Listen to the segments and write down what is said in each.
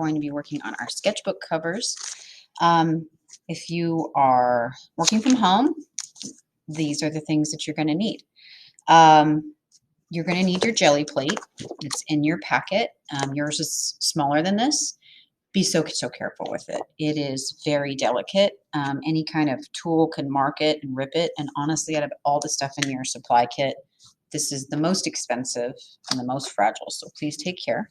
going to be working on our sketchbook covers. If you are working from home, these are the things that you're going to need. You're going to need your jelly plate. It's in your packet. Yours is smaller than this. Be so careful with it. It is very delicate. Any kind of tool can mark it and rip it. And honestly, out of all the stuff in your supply kit, this is the most expensive and the most fragile. So please take care.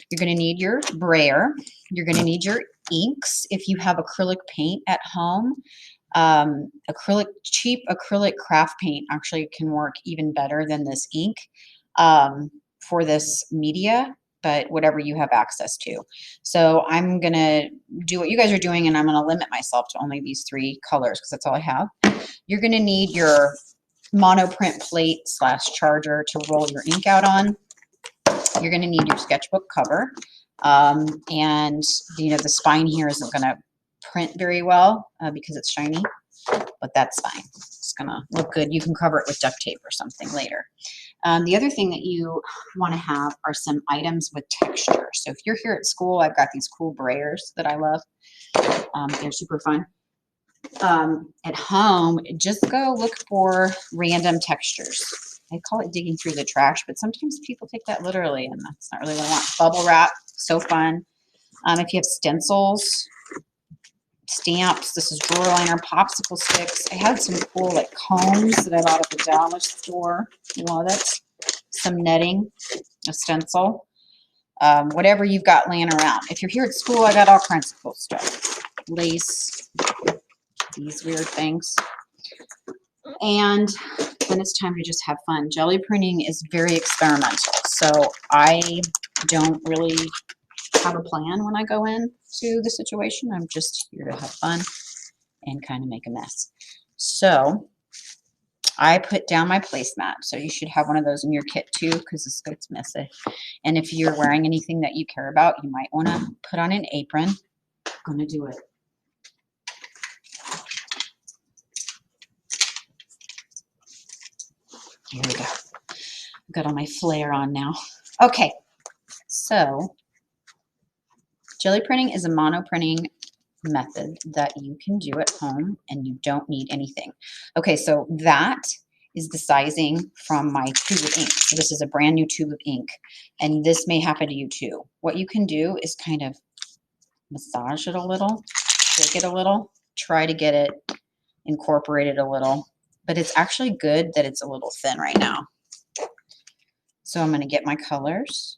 You're going to need your brayer. You're going to need your inks. If you have acrylic paint at home, cheap acrylic craft paint actually can work even better than this ink for this media, but whatever you have access to. So I'm going to do what you guys are doing, and I'm going to limit myself to only these 3 colors because that's all I have. You're going to need your monoprint plate / charger to roll your ink out on. You're going to need your sketchbook cover. And the spine here isn't going to print very well because it's shiny, but that's fine. It's going to look good. You can cover it with duct tape or something later. The other thing that you want to have are some items with texture. So if you're here at school, I've got these cool brayers that I love. They're super fun. At home, just go look for random textures. I call it digging through the trash, but sometimes people take that literally, and that's not really what I want. Bubble wrap, so fun. If you have stencils, stamps, this is drawer liner, popsicle sticks. I had some cool like combs that I bought at the dollar store. Love it. Some netting, a stencil, whatever you've got laying around. If you're here at school, I got all kinds of cool stuff. Lace, these weird things. And then it's time to just have fun. Jelly printing is very experimental, so I don't really have a plan when I go into the situation. I'm just here to have fun and kind of make a mess. So I put down my placemat. So you should have one of those in your kit too, because this gets messy. And if you're wearing anything that you care about, you might want to put on an apron. I'm going to do it. Here we go. I've got all my flair on now. Okay, so jelly printing is a mono printing method that you can do at home, and you don't need anything. Okay, so that is the sizing from my tube of ink. So this is a brand new tube of ink, and this may happen to you too. What you can do is kind of massage it a little, shake it a little, try to get it incorporated a little, but it's actually good that it's a little thin right now. So I'm going to get my colors.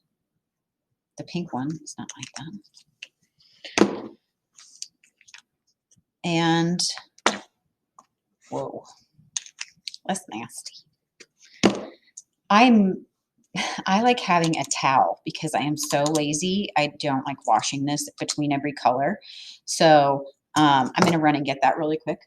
The pink one is not like that. And, whoa, that's nasty. I like having a towel because I am so lazy. I don't like washing this between every color. So I'm going to run and get that really quick.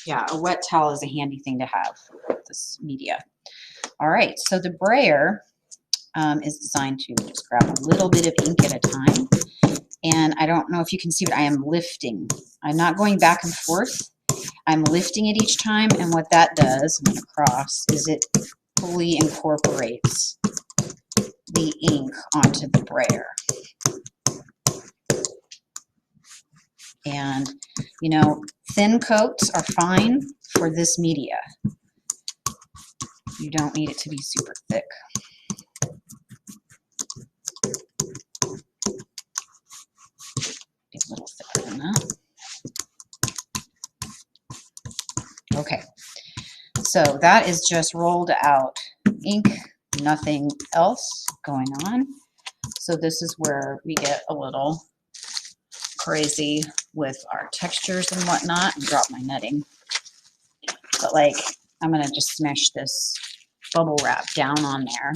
Yeah, a wet towel is a handy thing to have with this media. All right, so the brayer is designed to just grab a little bit of ink at a time. And I don't know if you can see, but I am lifting. I'm not going back and forth. I'm lifting it each time, and what that does, I'm going to cross, is it fully incorporates the ink onto the brayer. And, you know, thin coats are fine for this media. You don't need it to be super thick. Get a little thicker than that. Okay, so that is just rolled out ink, nothing else going on. So this is where we get a little crazy with our textures and whatnot, and drop my netting. But like, I'm gonna just smash this bubble wrap down on there.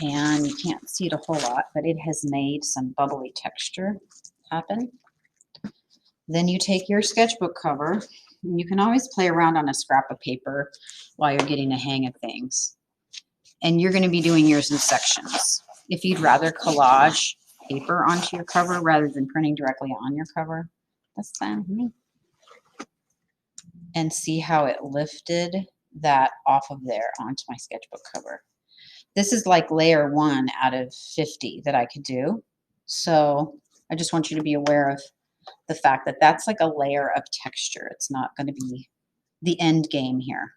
And you can't see it a whole lot, but it has made some bubbly texture happen. Then you take your sketchbook cover, and you can always play around on a scrap of paper while you're getting the hang of things. And you're gonna be doing yours in sections. If you'd rather collage, paper onto your cover rather than printing directly on your cover. That's fine with me. And see how it lifted that off of there onto my sketchbook cover. This is like layer 1 out of 50 that I could do. So I just want you to be aware of the fact that that's like a layer of texture. It's not going to be the end game here.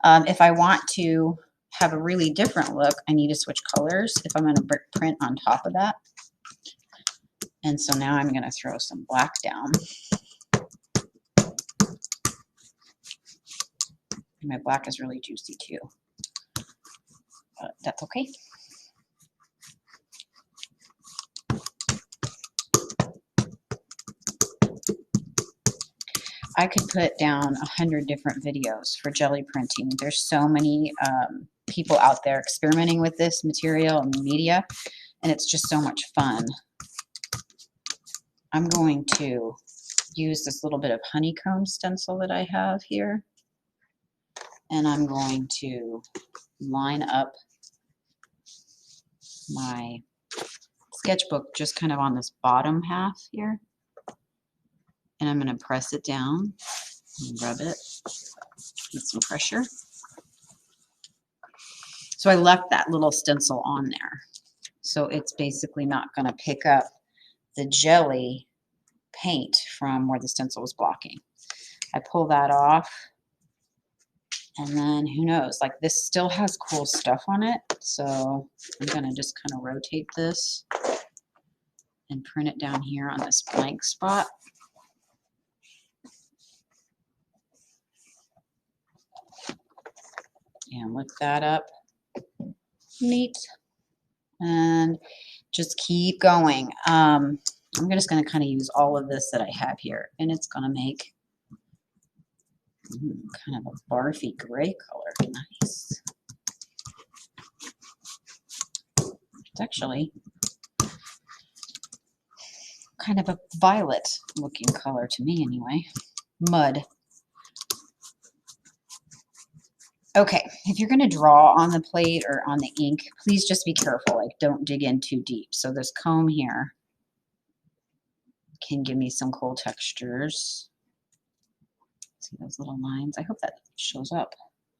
If I want to have a really different look, I need to switch colors if I'm going to print on top of that. And so now I'm going to throw some black down. My black is really juicy too, but that's okay. I could put down 100 different videos for jelly printing. There's so many people out there experimenting with this material and media, and it's just so much fun. I'm going to use this little bit of honeycomb stencil that I have here, and I'm going to line up my sketchbook just kind of on this bottom half here. And I'm going to press it down and rub it with some pressure. So I left that little stencil on there. So it's basically not going to pick up the jelly paint from where the stencil was blocking. I pull that off. And then who knows, like this still has cool stuff on it. So I'm going to just kind of rotate this and print it down here on this blank spot. And lift that up. Neat. And just keep going. I'm just going to kind of use all of this that I have here, and it's going to make kind of a barfy gray color. Nice. It's actually kind of a violet looking color to me anyway. Mud. Okay, if you're going to draw on the plate or on the ink, please just be careful. Like, don't dig in too deep. So this comb here can give me some cool textures. See those little lines? I hope that shows up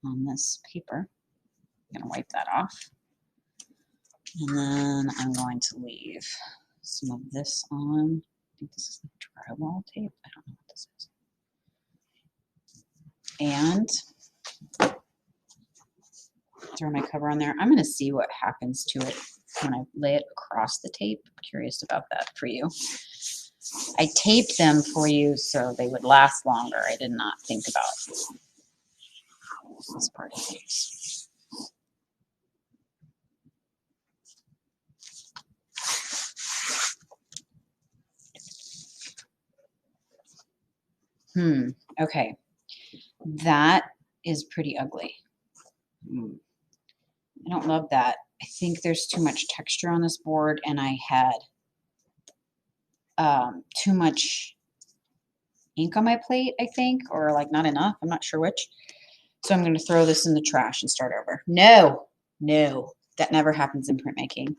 on this paper. I'm going to wipe that off. And then I'm going to leave some of this on. I think this is like drywall tape. I don't know what this is. And throw my cover on there. I'm going to see what happens to it when I lay it across the tape. I'm curious about that for you. I taped them for you so they would last longer. I did not think about this part of things. Okay. That is pretty ugly. I don't love that. I think there's too much texture on this board, and I had too much ink on my plate, I think, or like not enough. I'm not sure which. So I'm going to throw this in the trash and start over. No, that never happens in printmaking.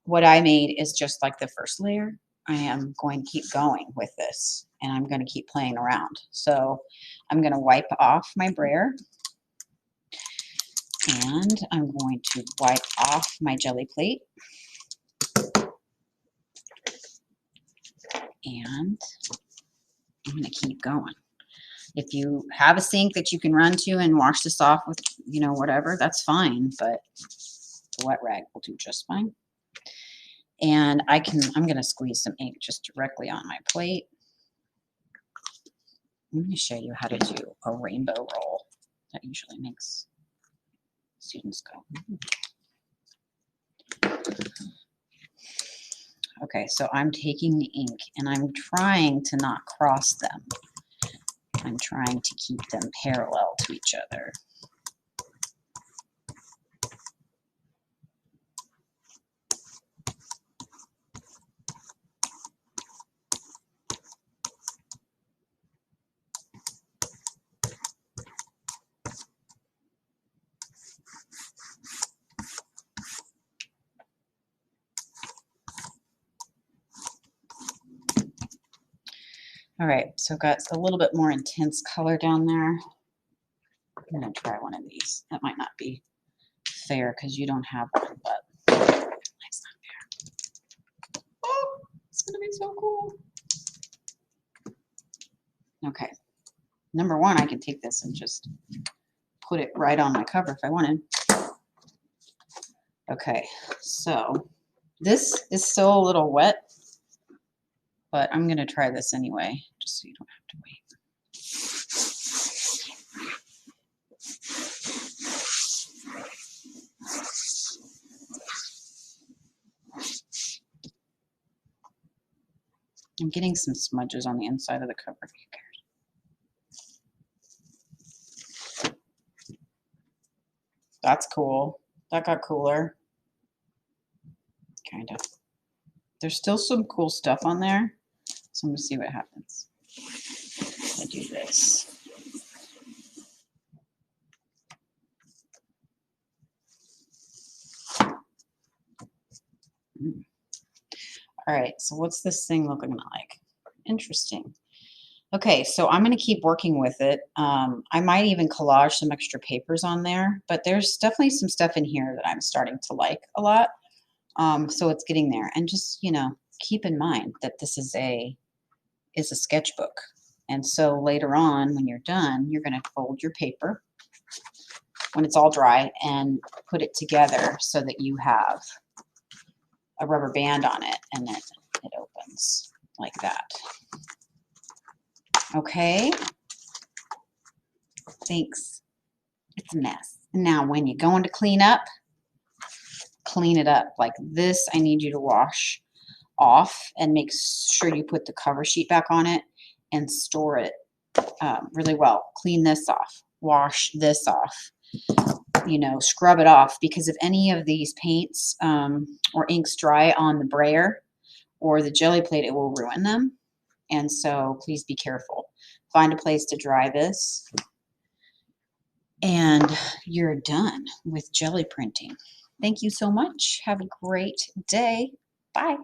What I made is just like the first layer. I am going to keep going with this, and I'm going to keep playing around. So I'm going to wipe off my brayer. And I'm going to wipe off my jelly plate. And I'm going to keep going. If you have a sink that you can run to and wash this off with, you know, whatever, that's fine. But the wet rag will do just fine. And I'm going to squeeze some ink just directly on my plate. I'm going to show you how to do a rainbow roll. That usually makes students go. Okay, so I'm taking the ink and I'm trying to not cross them. I'm trying to keep them parallel to each other. All right, so I've got a little bit more intense color down there. I'm gonna try one of these. That might not be fair because you don't have one, but it's not fair. Oh, it's gonna be so cool. Okay, number one, I can take this and just put it right on my cover if I wanted. Okay, so this is still a little wet, but I'm gonna try this anyway, just so you don't have to wait. I'm getting some smudges on the inside of the cover. Who cares? That's cool. That got cooler. Kind of. There's still some cool stuff on there, so I'm gonna see what happens. I do this. All right, so what's this thing looking like? Interesting. Okay, so I'm going to keep working with it. I might even collage some extra papers on there, but there's definitely some stuff in here that I'm starting to like a lot. So it's getting there. And just, keep in mind that this is a sketchbook. And so later on, when you're done, you're going to fold your paper when it's all dry and put it together so that you have a rubber band on it, and then it opens like that. Okay. Thanks. It's a mess. Now, when you're going to clean it up like this. I need you to wash off and make sure you put the cover sheet back on it and store it really well. Clean this off. Wash this off. Scrub it off, because if any of these paints or inks dry on the brayer or the jelly plate, it will ruin them. And so please be careful. Find a place to dry this, and you're done with jelly printing. Thank you so much. Have a great day. Bye.